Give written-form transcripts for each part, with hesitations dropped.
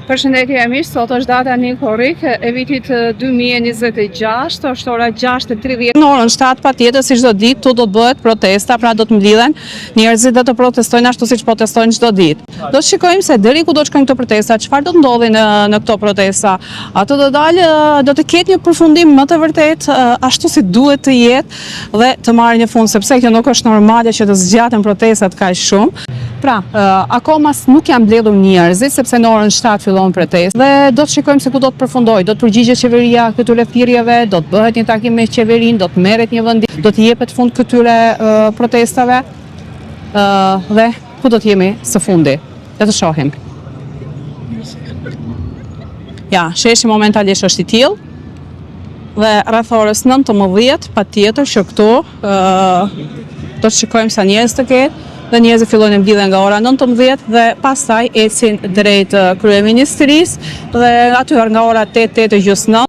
Përshëndetje miq, sot është data 1 korrik e vitit 2026, është ora 6:30. Në orën 7 patjetër si çdo ditë tu do të bëhet protesta, pra do të mblidhen njerëzit dhe të protestojnë ashtu siç protestojnë çdo ditë. Do të shikojmë se deri ku do të shkojnë këto protesta, çfarë do të ndodhi në këto protesta. Ato do dalë, do të ketë një përfundim më të vërtet ashtu si duhet të jetë dhe të marrë një fund, sepse kjo nuk është normale që të zgjaten protestat kaq shumë. Pra, akoma nuk janë mbledhur njerëzit sepse në orën 7 fillon protestë dhe do të shikojmë se ku do të përfundojë. Do të përgjigjet qeveria këtyre thirrjeve, do të bëhet një takim me qeverinë, do të merret një vendim, do të jepet fund këtyre protestave dhe ku do të jemi së fundi. Le të shohim. Ja, sheshi momentalisht është i tillë dhe rreth orës 19 patjetër që këtu do të shikojmë sa njerëz të ketë. Dhe njerëzit fillojnë mblidhen nga ora 19 dhe pastaj ecin drejt kryeministrisë dhe aty nga ora 8:09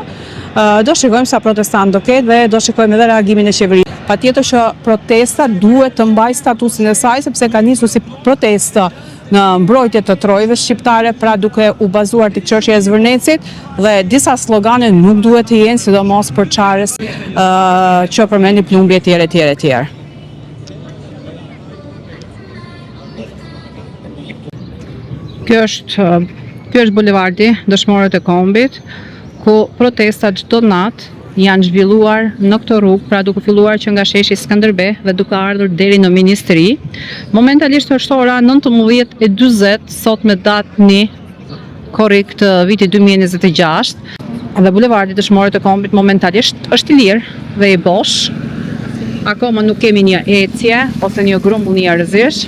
do shikojmë sa protestant do ketë dhe do shikojmë edhe reagimin e qeverisë. Patjetër që protesta duhet të mbajë statusin e saj sepse ka nisur si protestë në mbrojtje të trojave shqiptare, pra duke u bazuar te çështja e Zvërnecit dhe disa slogane nuk duhet të jenë, sidomos për çarës që përmendi plumbi etj. Kjo është bulevardi Dëshmorët e Kombit, ku protestat çdo natë janë zhvilluar në këtë rrugë, pra duke filluar që nga sheshi Skënderbej dhe duke ardhur deri në Ministri. Momentalisht është ora 19:40 sot me datë 1 korrik të vitit 2026 dhe bulevardi Dëshmorët e Kombit momentalisht është i lirë dhe i bosh. Akoma nuk kemi një ecje ose një grumbull njerëzish.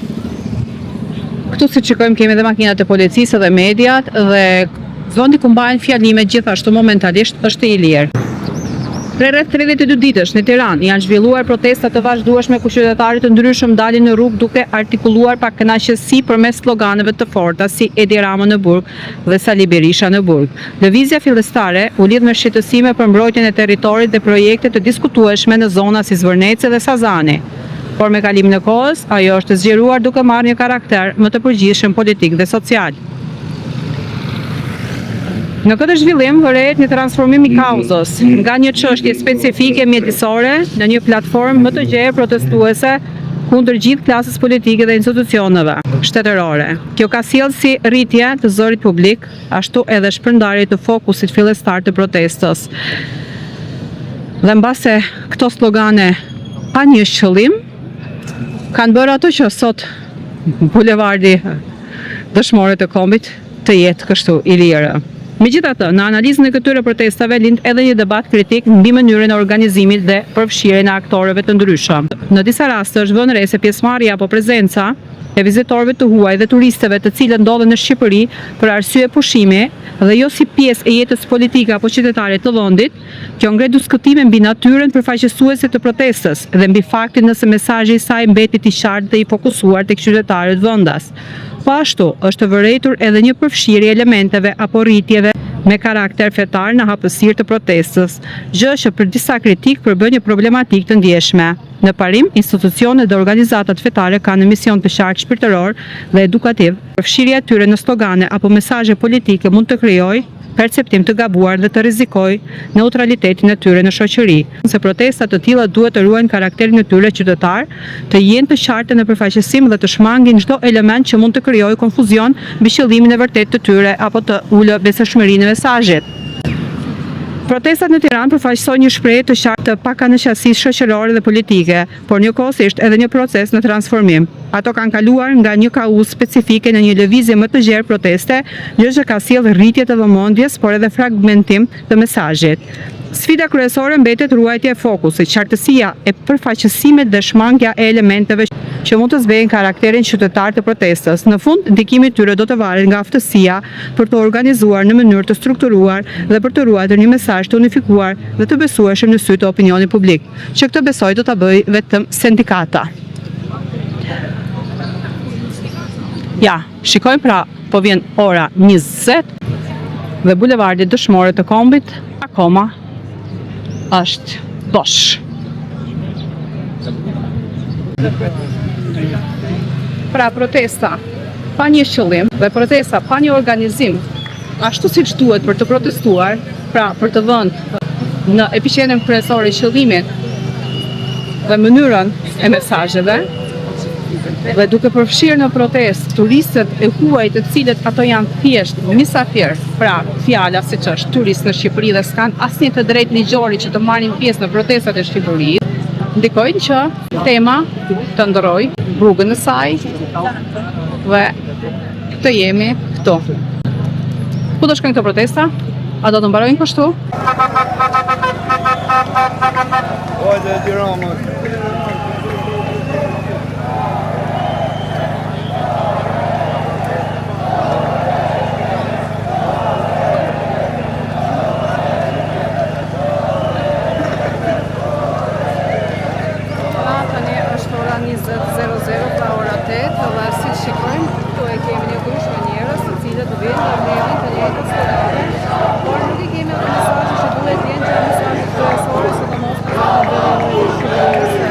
Këtu si shikojmë kemi edhe makinat e policisë dhe mediat dhe vendi ku mbahen fjalimet gjithashtu momentalisht është i lirë. Për rreth 32 ditësh në Tiranë janë zhvilluar protesta të vazhdueshme ku qytetarë të ndryshëm dalin në rrugë duke artikuluar pa kënaqësi përmes sloganeve të forta si Edi Rama në burg dhe Sali Berisha në burg. Lëvizja fillestare u lidh me shqetësime për mbrojtjen e territorit dhe projekte të diskutueshme në zona si Zvërneci dhe Sazani. Por me kalimin e kohës, ajo është zgjeruar duke marrë një karakter më të përgjithshëm politik dhe social. Në këtë zhvillim vëret një transformim i kauzës nga një çështje specifike mjedisore në një platformë më të gjerë protestuese kundër gjithë klasës politike dhe institucioneve shtetërore. Kjo ka sjellë si rritje të zërit publik, ashtu edhe shpërndarje të fokusit fillestar të protestës. Dhe mbase këto slogane pa një qëllim, kanë bërë ato që sot bulevardi Dëshmorët e Kombit të jetë kështu i lirë. Megjithatë, në analizën e këtyre protestave lind edhe një debat kritik mbi mënyrën e organizimit dhe përfshirjen e aktorëve të ndryshëm. Në disa raste është vënë re se pjesëmarrja apo prezenca e vizitorëve të huaj dhe turistëve të cilët ndodhen në Shqipëri për arsye pushimi dhe jo si pjesë e jetës politike apo qytetare të vendit, kjo ngre diskutime mbi natyrën përfaqësuese të protestës dhe mbi faktin nëse mesazhi i saj mbeti i qartë dhe i fokusuar tek qytetarët vendas. Po ashtu është vërejtur edhe një përfshirje elementeve apo rritjeve me karakter fetar në hapësirë të protestës, gjë që për disa kritik përbën një problematik të ndjeshme. Në parim, institucionet dhe organizatat fetare kanë një mision të qartë shpirtëror dhe edukativ. Përfshirja e tyre në slogane apo mesazhe politike mund të krijojë perceptim të gabuar dhe të rrezikojë neutralitetin e tyre në shoqëri. Se protestat të tilla duhet të ruajnë karakterin e tyre qytetar, të jenë të qarta në përfaqësim dhe të shmangin çdo element që mund të krijojë konfuzion mbi qëllimin e vërtetë të tyre apo të ulë besëshmërinë e mesazhit. Protestat në Tiranë përfaqësojnë një shprehje të qartë të pakënaqësisë shoqërore dhe politike, por njëkohësisht edhe një proces në transformim. Ato kanë kaluar nga një kauzë specifike në një lëvizje më të gjerë proteste, gjë që ka sjellë rritje të vëmendjes, por edhe fragmentim të mesazhit. Sfida kryesore mbetet ruajtja e fokusit, qartësia e përfaqësimit dhe shmangja e elementeve që mund të zbejnë karakterin qytetar të protestës. Në fund, ndikimi i tyre do të varet nga aftësia për të organizuar në mënyrë të strukturuar dhe për të ruajtur një mesazh të unifikuar dhe të besueshëm në sy të opinionit publik, që këtë besoj do ta bëjë vetëm sindikata. Ja, shikojmë pra, po vjen ora 20 dhe bulevardi Dëshmorët e Kombit akoma është bosh. Pra protesta pa një qëllim dhe protesta pa një organizim ashtu siç duhet për të protestuar, pra për të vënë në epiqendrën kryesore qëllimin dhe mënyrën e mesazheve, dhe duke përfshirë në protestë turistët e huaj të cilët ato janë thjesht mysafir, pra fjala siç është turist në Shqipëri dhe s'kan asnjë të drejtë ligjore që të marrin pjesë në protestat e Shqipërisë, ndikojnë që tema të ndrojë rrugën e saj dhe të jemi këtu. Ku do shkojnë këto protesta? A do të mbarojnë kështu? Tani është ora 20:00, pra ora 8, dhe si shikojmë, këtu e kemi një grup me njerëz të cilët vinë në vendin të njëjtës orare, por nuk i kemi ato mesazhe që duhet të jenë mesazhe kryesore, sidomos për vendin e Shqipërisë.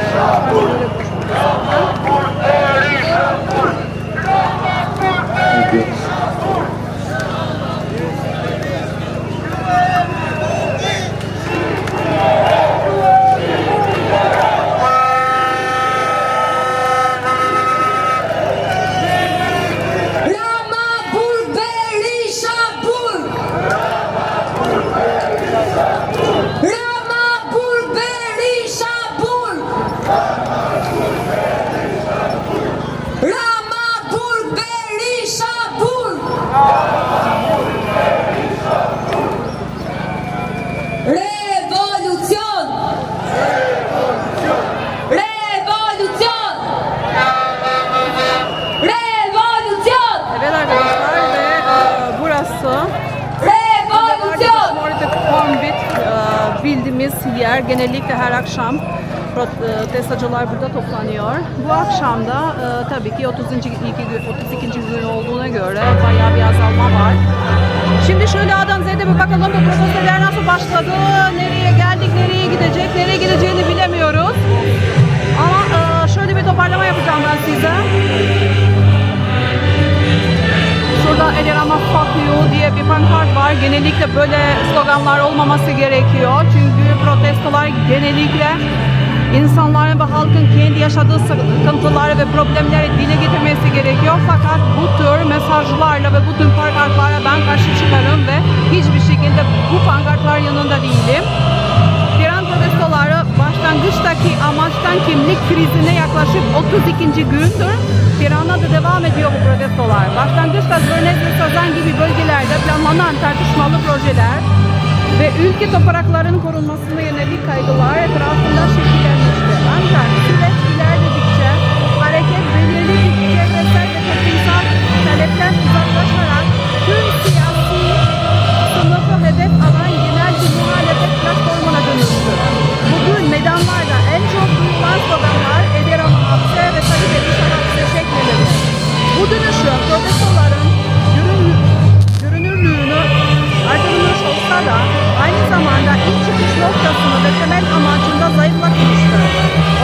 Bildiğimiz yer genellikle her akşam protestacılar burada toplanıyor. Bu akşam da tabii ki 32. gün olduğuna göre bayağı bir azalma var. Şimdi şöyle A'dan Z'de bir bakalım bu protestolar nasıl başladı, nereye geldik, nereye gidecek, nereye gideceğini bilemiyoruz. Ama şöyle bir toparlama yapacağım ben size. Şurada Edirama Fuck You diye bir pankart var. Genellikle böyle sloganlar olmaması gerekiyor. Çünkü protestolar genellikle insanların ve halkın kendi yaşadığı sıkıntıları ve problemleri dile getirmesi gerekiyor. Fakat bu tür mesajlarla ve bu tür pankartlara ben karşı çıkarım ve hiçbir şekilde bu pankartlar yanında değilim. Tiran protestoları başlangıçtaki amaçtan kimlik krizine yaklaşık 32. gündür. Tirana'da devam ediyor bu protestolar. Başlangıçta Zörnez ve Sazan gibi bölgelerde planlanan tartışmalı projeler ve ülke topraklarının korunmasına yönelik kaygılar etrafında şekillenmişti. Ancak süreç ilerledikçe hareket belirli bir çevresel ve toplumsal talepten uzaklaşarak tüm siyasi sınıfı hedef alan genel bir muhalefet platformuna dönüştü. Bugün meydanlarda en çok duyulan sloganlar Edirama hapse ve Talip Edişan hapse şeklindedir. Bu dönüşü protestoların görünürlüğünü artırmış olsa da aynı zamanda ilk çıkış noktasını ve temel amacında zayıflatmıştır.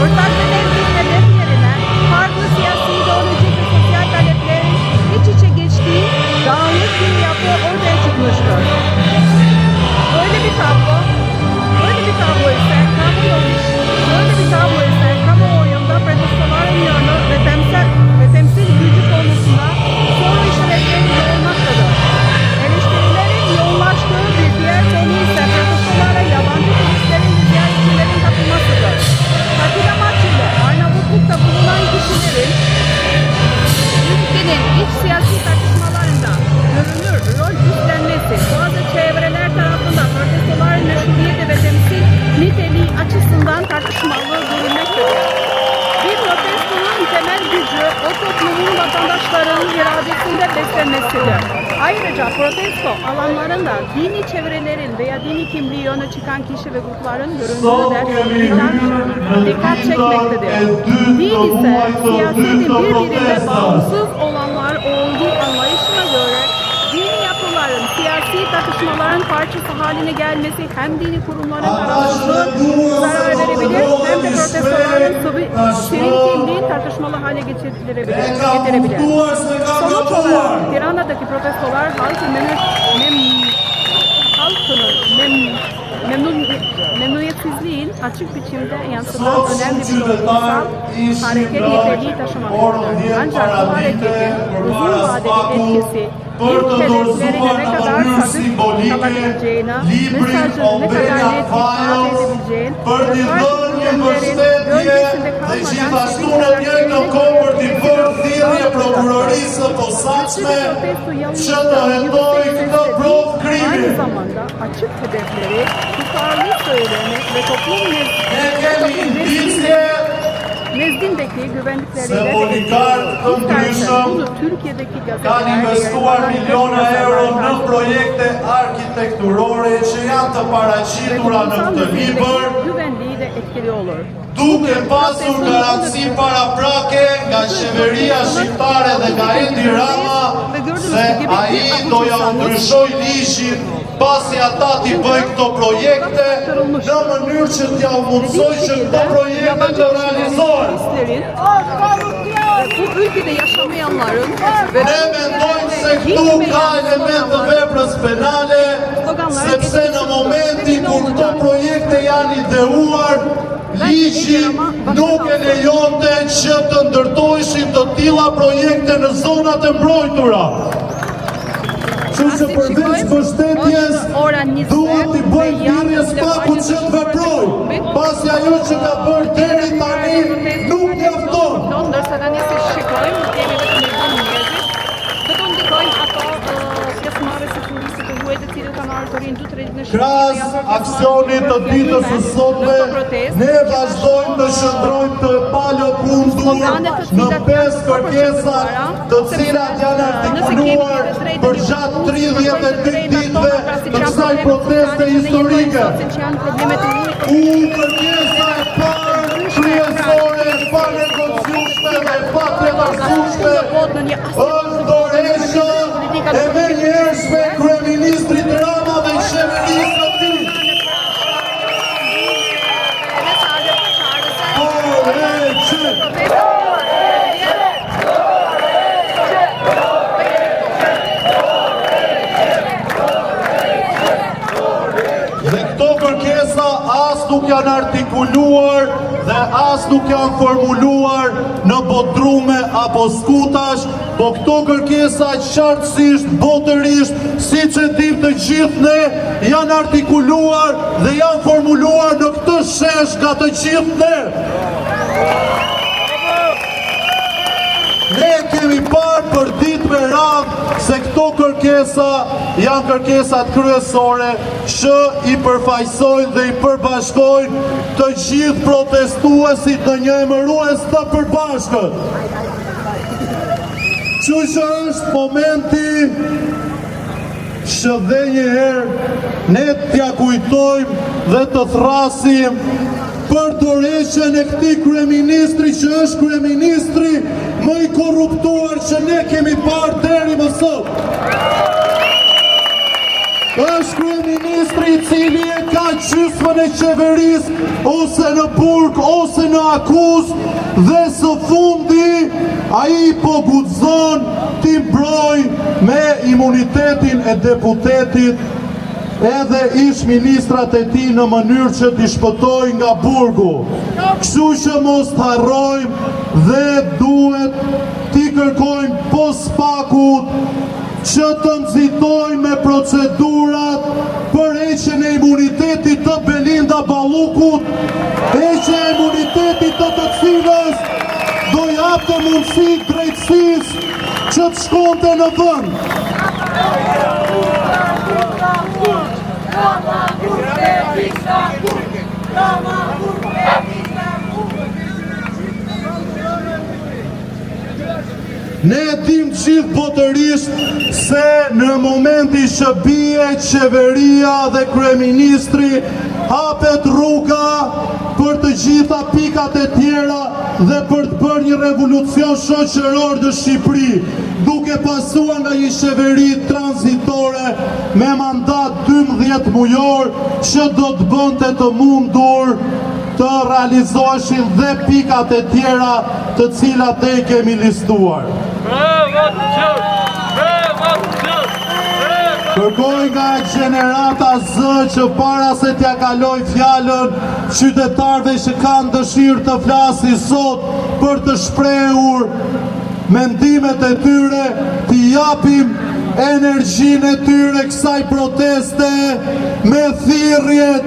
Ortak ve devlet hedeflerine farklı siyasi, ideolojik ve sosyal taleplerin iç içe geçtiği dağınık bir yapı ortaya çıkmıştır. Böyle bir tablo ise kamuoyunda protestoların yönü ve temsil gücü konusunda soru işaretleri yoğunmaktadır. Eleştirilerin yoğunlaştığı bir diğer konu ise protestolara yabancı turistlerin ve ziyaretçilerin katılmasıdır. Tatil amaçlı Arnavutluk'ta bulunan kişilerin ülkenin iç siyasi tartışmalarında görünür rol üstlenmesi bazı çevreler tarafından protestoların meşruiyeti ve temsil niteliği açısından tartışmalı görülmektedir. Bir protestonun temel gücü o toplumun vatandaşların iradesinde beslenmesidir. Ayrıca protesto alanlarında dini çevrelerin veya dini kimliği öne çıkan kişi ve grupların görüntüler dikkat çekmektedir. Din ise siyasetin birbirine bağımsız olanlar olduğu anlayışına göre dini yapıların siyasi tartışmaların parçası haline gelmesi hem dini kurumların tarafsızlığı zarar verebilir hem de protestoların sivil kimliği tartışmalı hale getirebilir. Sonuç olarak Tirana'daki protestolar halkı açık biçimde yansıtan önemli bir toplumsal hareket niteliği taşımaktadır. Ancak bu hareketin uzun vadeli etkisi ilk hedeflerine ne kadar sadık kalabileceğine, mesajını ne kadar net ifade edebileceğin ve farklı ülkelerin bölgesinde kalmadan sivil karakterini aynı zamanda açık hedefleri tutarlı söylemek ve toplum nezdindeki güvenlikleriyle bunu Türkiye'deki kanë investuar miliona euro në projekte arkitekturore që janë të paraqitura në këtë libër, güvenliği de etkili olur. duke pasur garanci paraprake nga qeveria shqiptare dhe nga Edi Rama se ai do ja ndryshoj ligjin pasi ata t'i bëjnë këto projekte në mënyrë që t'ja mundsoj që këto projekte të realizohen. Bu ülkede yaşamayanların Ne mendojmë se këtu ka element të veprës penale, sepse në momentin kur këto projekte janë ideuar, ligji nuk e lejonte që të ndërtoheshin të tilla projekte në zonat e mbrojtura. Që përveç mbështetjes duhet t'i bëjmë thirrje spaku që të veproj, pasi ajo që ka bërë deri tani nuk mjafton. Ndërsa tani se shikojmë, kemi vetëm njerëzit, do të ndikojnë ato pjesëmarrëse të turistit të huaj të cilët kanë ardhur të rinë du të rritë në Krahas aksionit të ditës së sotme, ne vazhdojmë të shndrojmë të palokundur në 5 kërkesa të cilat janë artikuluar për gjatë 38 ditëve të kësaj proteste historike. Kërkesa e parë kryesore, pa negociueshme dhe pa pretarësueshme është dorësha e menjëhershme kryeministrit Rama dhe qeverisë së tij. Dhe këto kërkesa as nuk janë artikuluar dhe as nuk janë formuluar në bodrume apo skutash, po këto kërkesa qartësisht, botërisht, siç e dim të gjithë ne, janë artikuluar dhe janë formuluar në këtë shesh nga të gjithë ne. Ne kemi parë për ditë me radhë se këto kërkesa janë kërkesat kryesore që i përfaqësojnë dhe i përbashkojnë të gjithë protestuesit në një emërues të përbashkët. Që është momenti që dhe njëherë ne t'ja kujtojmë dhe të thrasim për dorëshën e këtij kryeministri që është kryeministri më i korruptuar që ne kemi parë deri më sot. Është kryeministri i cili e ka gjysmën e qeverisë ose në burg ose në akuzë dhe së fundi ai po guxon t'i mbrojë me imunitetin e deputetit edhe ish ministrat e tij në mënyrë që t'i shpëtoj nga burgu. Kështu që mos të harrojmë dhe duhet t'i kërkojmë pospakut që të nxitojmë me procedurat për heqjen e imunitetit të Belinda Ballukut, heqja e imunitetit të cilës do japte mundësi drejtësisë që të shkonte në vend. Ne e dim gjithë botërisht se në momenti që bie qeveria dhe kryeministri hapet rruga për të gjitha pikat e tjera dhe për të bërë një revolucion shoqëror në Shqipëri, duke pasuar nga një qeveri tranzitore me mandat 12 mujor që do të bënte të mundur të realizoheshin dhe pikat e tjera të cilat ne kemi listuar. Bravo, Gjurë! Bravo, Gjurë! Bravo! Kërkoj nga Gjenerata Z që para se t'ja kaloj fjallën qytetarëve që kanë dëshirë të flasin sot për të shprehur mendimet e tyre, t'i japim energjinë e tyre kësaj proteste me thirrjet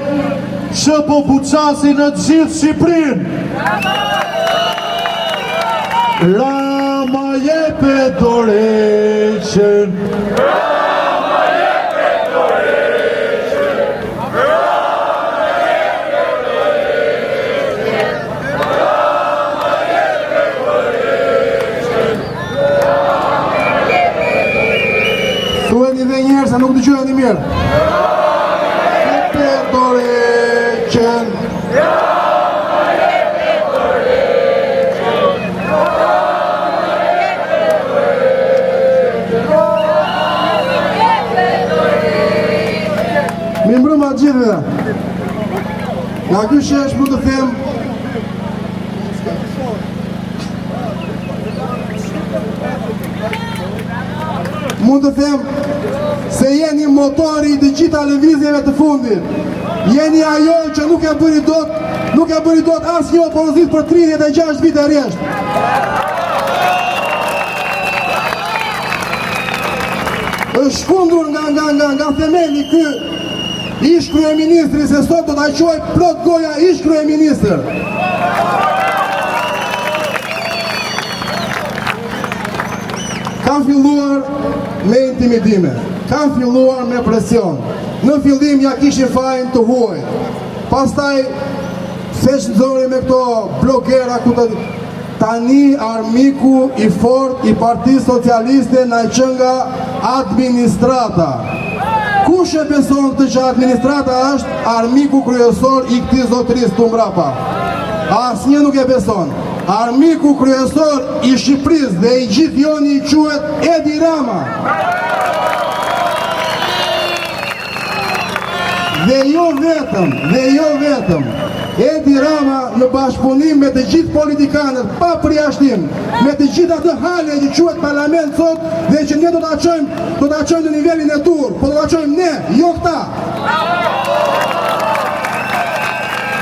që po buqasin në gjithë Shqipërinë. Rama jepe dorëheqjen. Thueni dhe njerë se nuk të gjojnë mirë. Jepe dorëheqjen. Mi mbrëma gjithve. Nga ky shesh mund të them se jeni motori i të gjitha lëvizjeve të fundit. Jeni ajo që nuk e bëri dot asnjë opozit për 36 vite rresht. Është shkundur nga themeli ky ish kryeministri, se sot do ta quaj plot goja ish kryeministër. Kam filluar me intimidime, kam filluar me presion. Në fillim ja kishin fajin të huaj. Pastaj sesh nxori me këto blogera ku tani armiku i fort i Partisë Socialiste na që nga administrata. Kush e beson këtë që administrata është armiku kryesor i këtij zotërisë tu mbrapa? Asnjë nuk e beson. Armiku kryesor i Shqipërisë dhe i gjithë joni i quhet Edi Rama. Dhe jo vetëm. Edi Rama në bashkëpunim me të gjithë politikanët, pa përjashtim, me të gjithë atë hale që quhet parlament sot dhe që ne do ta çojmë në nivelin e tur, po do ta çojmë ne, jo këta.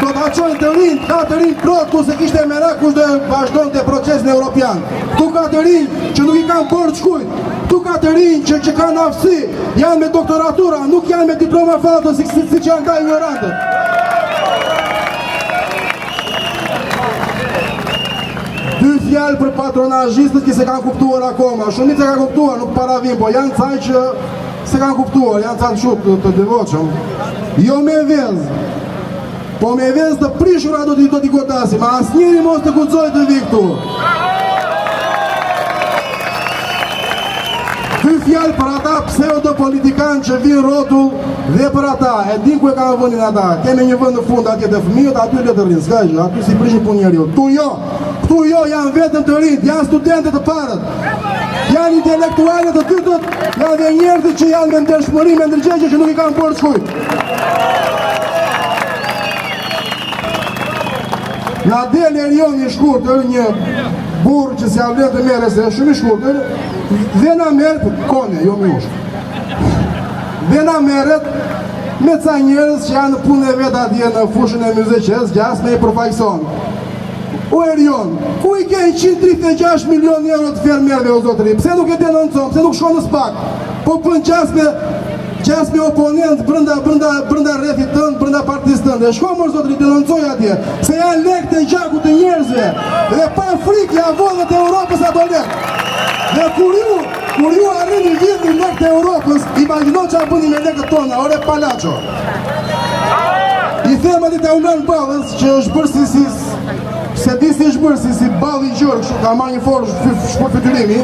Do ta çojmë të rinj, ka të rinj plot ku se kishte merak kush do vazhdonte procesin evropian. Tu ka të rinj që nuk i kanë borxh kujt. Tu ka të rinj që kanë aftësi, janë me doktoratura, nuk janë me diploma falto si që janë ka ignorantët. Dy fjalë për patronazhistët që se kanë kuptuar akoma. Shumit se kanë kuptuar, nuk paravim, po janë ca që se kanë kuptuar, janë ca shumë të devotshëm. Jo me vezë, po me vezë të prishura do t'i godasim, a asnjëri mos të guxoj të vi këtu. Dy fjalë për ata pseudo-politikanë që vinë rrotull dhe për ata, e din ku e kanë vënin ata. Kemi një vend në fund atje të fëmijët, aty le të rrinë, s'ka gjë, aty si prishin punë njeriu. Ktu jo janë vetëm të rinjt, janë studentët të parët, janë intelektualët të dytët, janë dhe njerëzit që janë me ndershmëri, me ndërgjegjje që nuk i kanë borxh kujt. Na del Erion i shkurtër, një burr që s'ja vlen të merret, se është shumë i shkurtër, dhe na merret kone, jo me ushq. Dhe na merret me ca njerëz që janë në punën e vet atje në fushën e Myzeqes, gjas me i përfaqëson. O Erion, ku i ke 136 milion euro të fermerëve o zotëri? Pse nuk e denoncon, pse nuk shkon në SPAK? Po bën qas me oponent brenda rrethit tënd, brenda partisë tënde. Shko më zotëri, denoncoj atje, se janë lekë të gjaku të njerëzve dhe pa frikë ja vollet e Europës ato lekë. Dhe kur ju arrini vjedhni lekë të Europës, imagjino çfarë bëni me lekët tona, ore palaço. I them atë të ulan ballës që është bërë se di si është bërë, si balli i gjërë, kështu ka marrë një forë shpërfytyrimi.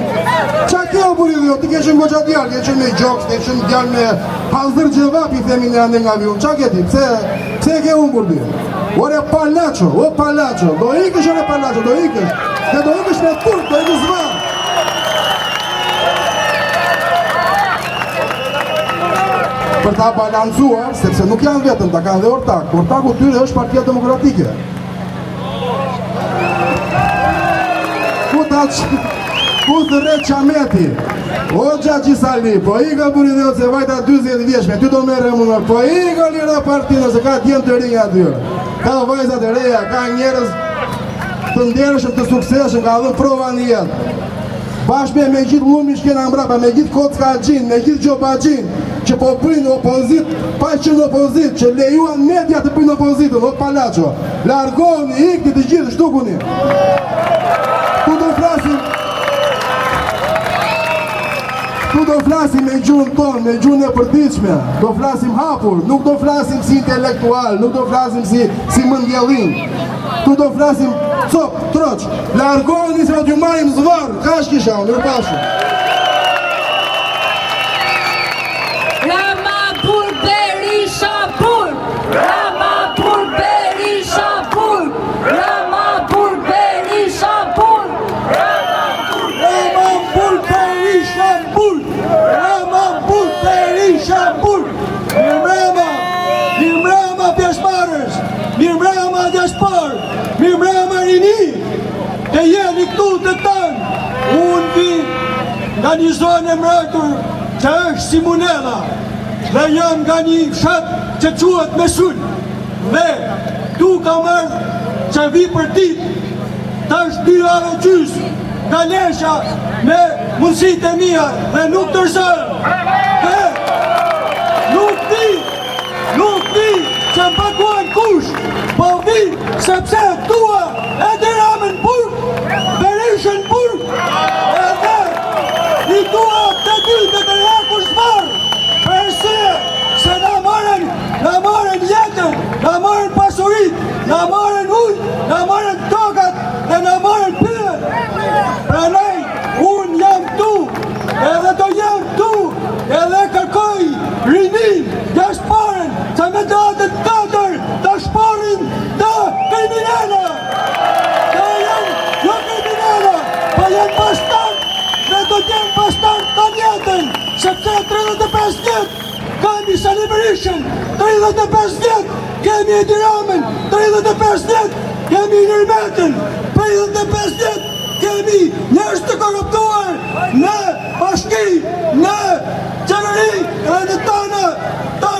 Qa ke o buri dhe jo, ti ke qenë goqa djarë, ke qenë me gjoks, ke qenë djarë me Hazër Gjevapi, themi në ande nga avion. Qa ke ti, pse ke unë burdi? Ore palaço, do ikësh ore palaço, do ikësh, dhe do ikësh me turk, do ikësh zvarë. Për ta balancuar, sepse nuk janë vetëm, ta kanë dhe ortak. Ortaku tyre është Partia Demokratike. Ku thërre Qameti, O Gjaxhi Sali, po i ka buri dhe se vajta 20 vjeshme, ty do merre më, po i ka lira partinë se ka djemë të rinja aty. Ka vajzat e reja, ka njerëz të ndershëm, të suksesshëm, ka dhënë prova në jetë. Bashme me gjithë lumi shkena mbrapa, me gjithë Kocka Xhin, me gjithë Gjoba Xhin, që po bëjnë opozit, pa që në opozit, që lejuan media të bëjnë opozitën, o Palaço. Largoni, ikni të gjithë, shtukuni. Tu do flasim me gjuhën tonë, me gjuhën e përditshme, do flasim hapur, nuk do flasim si intelektual, nuk do flasim si mëndjelin. Tu do flasim cop, troq, largoni se do t'ju marim zvarë, ka shkisha, mirë pashë. Rama Bur Berisha Bur! Rama Bur Berisha Bur! Rama Bur Berisha Bur! Rama Bur Berisha Bur! Rama Bur Berisha Bur! Mirëmbrëma pjesëmarrës, mirëmbrëma diaspor, mirëmbrëma rini, të jeni këtu të tanë. Unë vi nga një zonë e mretur që është Simunella dhe jam nga një fshat që quhet Mesul dhe tu ka marrë që vi për ditë tash 2 javë gjys nga Lesha me mundësitë e mia dhe nuk tërzojmë dhe nuk vi që më paguan kush, po vi sepse tua Edi Ramën burg, Berishën burg, edhe i tua të dy të tërhekur zvarë, përse se na marën jetën, na marën pasurit, na marën ujë, na marën tokat dhe na marën pyet. Prandaj unë jam tu, edhe do jam tu, edhe kërkoj rinin, diasporën, që me datët 4 të shporin të kriminella. Që janë jo kriminella, pa janë bashkëtarë, dhe do t'jenë bashkëtarë të jetën, sepse 35 vjetë kemi Sali Berishën, 35 vjetë kemi Edi Ramën, 35 vjetë kemi Nirmetën, 35 vjetë kemi njerëz të korruptuar në bashki, në qeveri dhe në tana, të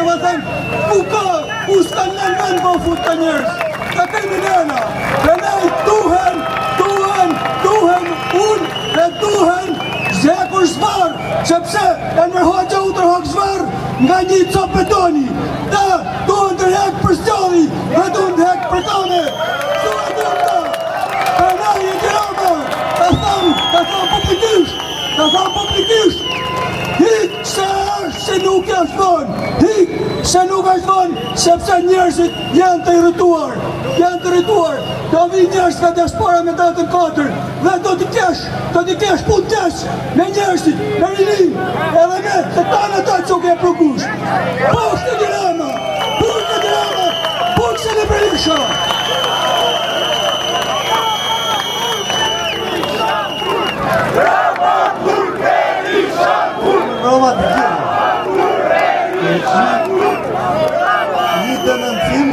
më thënë, u s'kan në vend po fut të njerëz, të kriminella, dhe ne duhen unë dhe duhen zekur zvarë, sepse e nërhoqë u tërhoqë zvarë nga një copë betoni, dhe duhen të hekë për stjolli, dhe duhen të hekë për tone, duhen të për ne i gjirama, të thëmë publikisht, hik se është se nuk është vonë, hik se nuk është vonë, sepse njerëzit janë të irrituar, do vi njerëz nga diaspora me datën 4, dhe do t'i kesh punë tesh me njerëzit, me rinin, edhe me të tanë ata që ke përkush. Push të Dirama, push të Berisha. Roma të një të nëndësim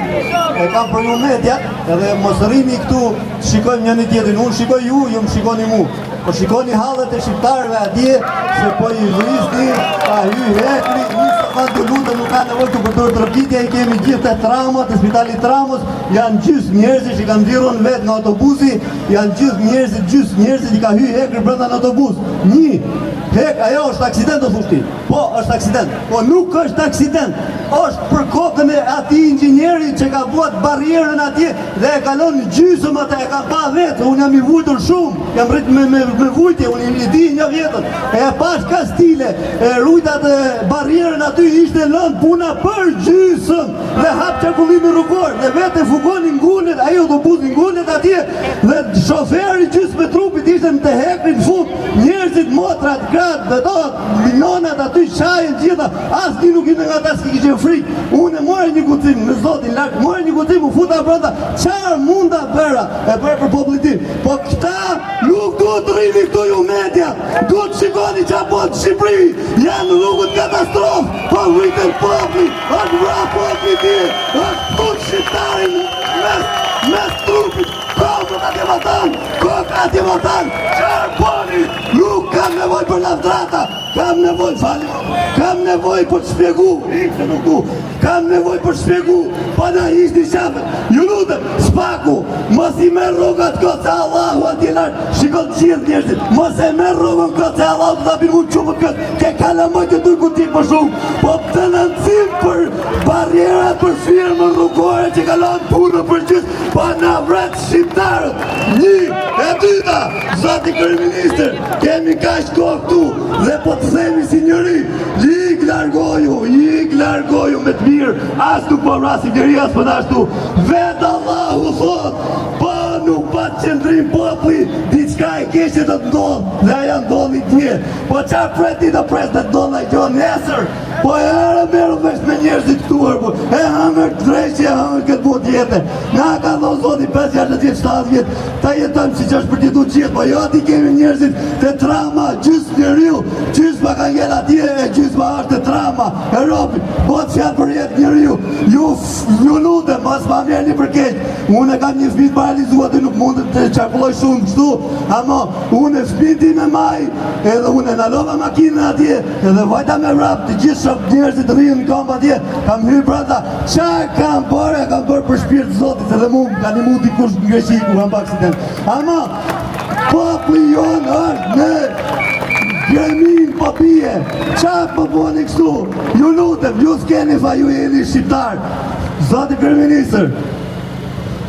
e kam për ju media edhe mos rrini këtu shikojmë një tjetrin, unë shikoj ju më shikoni mu, po shikoni hallet e shqiptarëve atje se po i vrisni ka hy hekri, nisë të të lutë nuk ka nevojë të përdorë trokitja, i kemi gjithë të traumat, të spitalit traumës, janë gjysë njerëzit që kanë nxirrur vetë nga autobusi, janë gjysë njerëzit i ka hy hekri brenda në autobus. Hek, ajo është aksident, do thushti. Po, është aksident. Po, nuk është aksident. është për kokën e ati inxinjeri që ka buat barrierën atje dhe e kalon gjysëm ata, e ka pa vetë. Unë jam i vujtur shumë, jam rrit me vujtje, unë i di një vjetën. E pash ka stile, e rujtat e barrierën aty ishte lënë puna për gjysëm dhe hap qarkullimi rrugor dhe vetë e fugoni ngulet, ajo do buzi ngulet atje dhe shoferi gjysë me trupit ishte në të hekri në fund, njerëzit, motrat, gratë, dhe do, nonat aty qajën gjitha, asë një nuk i nga ta s'ki kishe frikë. Unë e morë një gucim, në zotin larkë, morë një gucim, u futa brenda, qarë munda bëra, e bërë për popullin. Po këta nuk duhet të rrini këtu ju media, duhet të shikoni që apotë Shqipëri, janë rrugët katastrofë, po rritën popli, është vra popli ti, është punë shqiptarin, mes trupit, kokët ati vatan, kokët ati vatan, qarë boni, nuk kam nevoj për lavdrata, kam nevoj, kam nevoj për të shpjegu, ikse nuk du, kam nevoj për të shpjegu, pa na ishtë një shafet, ju lutem, spaku, mos i merr rrogat këtë se Allahu ati lartë, shikon gjithë njerëzit, mos e merr rrogën këtë se Allahu të tapin mund qupët këtë, ke kalamoj të dujku ti për shumë, po të nëndësim për barierat për firmën rrugore që kalon punë për gjithë, pa na vret shqiptarët, një, e dyta, zoti kryeministër, kemi kaq kohë këtu, dhe po të themi si njëri, ik largoju me të mirë, as nuk po vrasi njëri, as po ashtu, vetë Allahu thot, po nuk pa të qëndrim populli, diçka e keqe të ndodhë, dhe aja ndodhi tje, po qarë preti të pres të ndodhë a gjo nesër, po e herë merë vesh me njerëzit këtuar, po e hamër të drejqë, e hamër këtë bot jetë, na ka dhonë zoti 5-6 vjetë, 7 vjetë, ta jetëm si që është për tjetu gjithë, po jo ati kemi njerëzit të trama, gjysë njeriu, gjysë pa ka ngell atje, e gjysë pa është të trama, Europi, botë fjatë për jetë njeriu, ju lutem, mos ma mjerë një përkeq, unë e kam një fmit paralizuat dhe nuk mund të qarkulloj shumë kështu, ama unë e fmiti me maj, edhe unë e nalova makinën atje, edhe vajta me vrap të gjithë shok njerëzit rrinë në kamp atje, kam hyrë brata, qarë kam bërë për shpirtë zotit, edhe mu, ka një mu t'i kush në Greqi, ku kam pa aksident. Ama, populli jonë është në Gremin papije, qarë po bëni kështu, ju lutem, ju s'keni fa, ju jeni shqiptar, zoti kryeministër,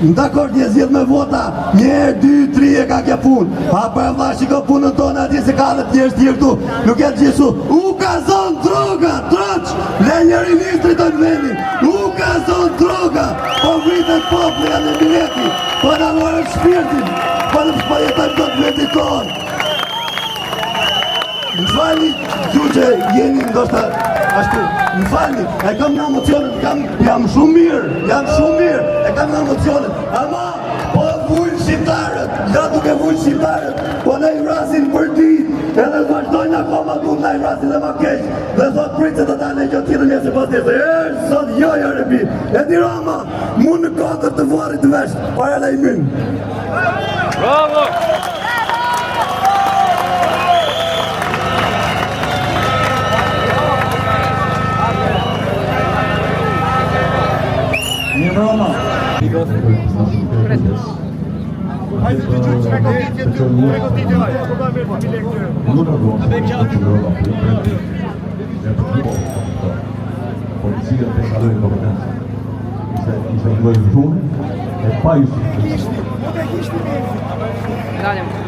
në dakord një zjedh me vota, 1, 2, 3 e ka kja pun, a për e vla shiko punën tonë atje se ka dhe t'njerës tjerë tu, nuk e të gjithu, u ka zonë droga, troq, le njëri ministri të në vendin, u ka zonë droga, po vritën popli anë e bileti, po në lorën shpirtin, po në shpajetajmë të të vendin tonë. Më falni, ju që jeni ndoshta ashtu, më falni, e kam në emocionet, jam shumë mirë, e kam në emocionet, ama po vujnë shqiptarët, ja duke vujnë shqiptarët, po ne i vrasin për dit, edhe vazhdojnë akoma du në i vrasin dhe ma keq, dhe thot pritët të tane që tjetër njëse pas tjetër, sot joja repi, e di Roma, mund në kodër të varit të vesh, para la i mynë. Bravo! Një Roma. Policia tem valor e competência. Isso é um dois juntos, é país. Dalej.